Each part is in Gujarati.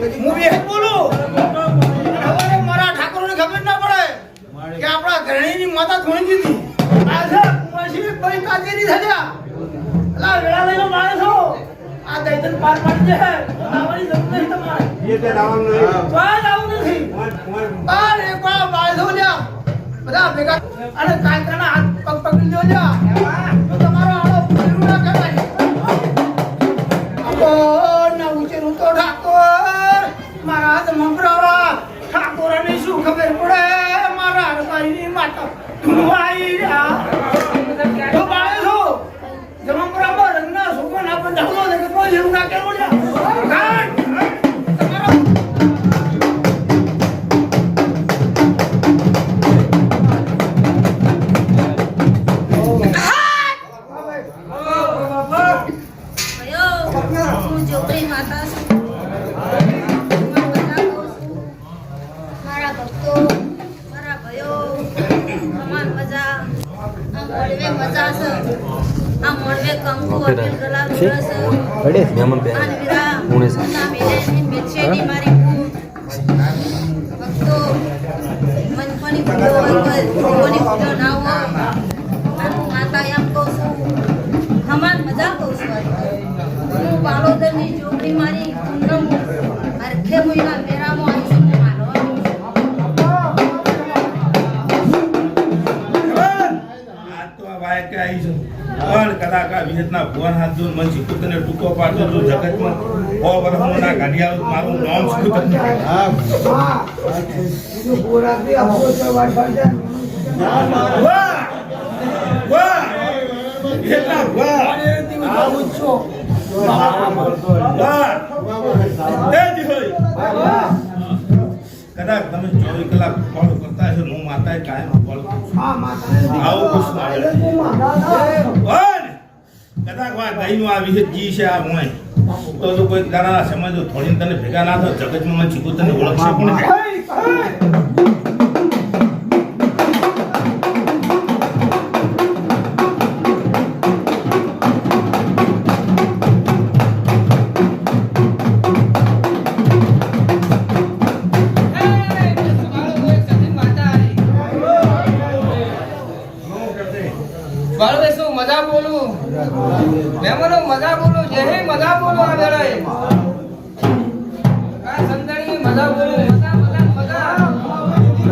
હું બે બોલું હવે મારા ઠાકોરને ખબર ના પડે કે આપણા ઘરણીની માતા થોડી દીધી આ છે કુમાસી કોઈ કાચેરી થયા અલા વેળા લઈને મારે છો આ દૈતન પાર પાડી છે આવવાની જરૂર નહીં તમારે એ તે રાવણ નહીં કોઈ આવું નથી બાર એકવાર બાળો લ્યા બધા ભેગા અને કાંતાના હાથ પગ પકડી લ્યો લ્યા તો તમારો આળો પૂરું ના કરાય આપો ના ઉચેરું તો ઠાકોર મારા હાથ મંગરાવા ઠાકોરને શું ખબર પડે મારા હરબાઈની માતા ધુવાઈ રહ્યા તો બાળે છો જમા બરાબર રંગના છોકરો ના પણ ઢાલો ને કે કોઈ એવું ના કેવું લ્યા તમારો વિહતના ભુવન હાથ જોન મન શીખુતને ટૂંકો પાડતો જો જગતમાં ઓ બરહમના ગાડિયાળું મારું નામ શીખુતન હા તું પૂરા કે આપો તો વાત પાડે વાહ વાહ વિહતના વાહ આ ઉચ્ચો વાહ એ દી હોય કદાચ તમે 24 કલાક ફોલો કરતા હશો હું માતાએ કાયમ ફોલો કરું હા માતાને આવો કૃષ્ણ કદાચ વાત દહીંનું આ વિશે જી છે આ હું તો કોઈ દાડા સમજો થોડી તને ભેગા ના થાય જગતમાં મને ચીકુ તને ઓળખશે પણ મજા બોલું મેમનો મજા બોલું જે મજા બોલું આ વેળાએ આ સંદણી મજા બોલું મજા મજા મજા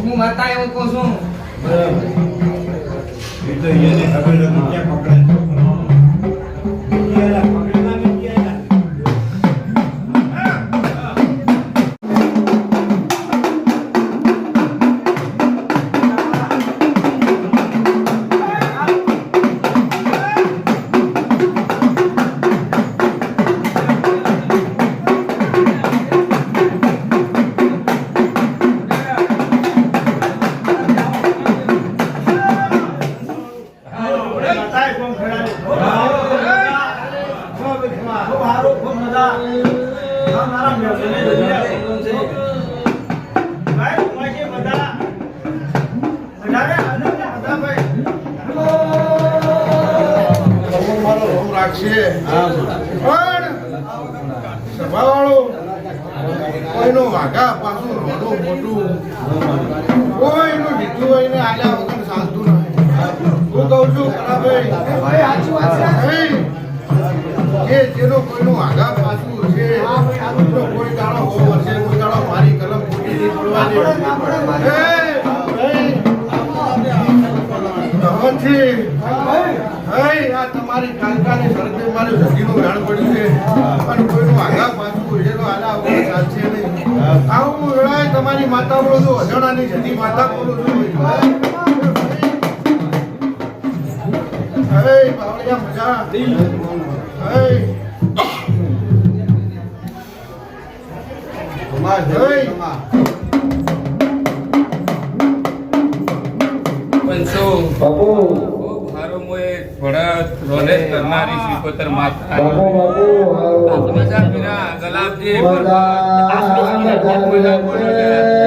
હું માતા એવું કહું છું તો એને ખબર નથી ક્યાં પકડાય કોઈનો વાઘા પાછું રોડું મોટું કોઈનું ઢીકલું હોય ને આલ્યા વગર ચાલતું નહીં. હું કહું છું કે જેનો કોઈનું વાઘા પાછું છે કોઈ દાડો હોવો છે કોઈ દાડો મારી કલમ ખોટી નહીં પડવાની. પછી આ તમારી કાલકાની સરદે મારે જતીનું વેણ પડ્યું છે પણ કોઈનું આગા પાછું ઉજેલો આલા વગર ચાલશે નહીં. આવું વેળાએ તમારી માતા બોલો છો, અજાણાની જતી માતા બોલો છો. બાવળિયા મજા. પંચો ખૂબ સારો મોએ ભરત રોલે કરનારી શ્રીકોતર માતા મજા પીરા ગલાબજી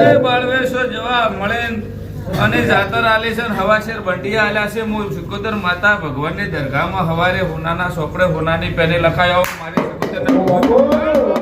એ બાળવેશ્વર જવા મળે અને જાતર આલે છે હવાશેર બંડિયા આલ્યા છે હું શ્રીકોતર માતા ભગવાનની દરગાહમાં હવારે હોનાના સોપડે હોનાની પેને લખાયો મારી શ્રીકોતરને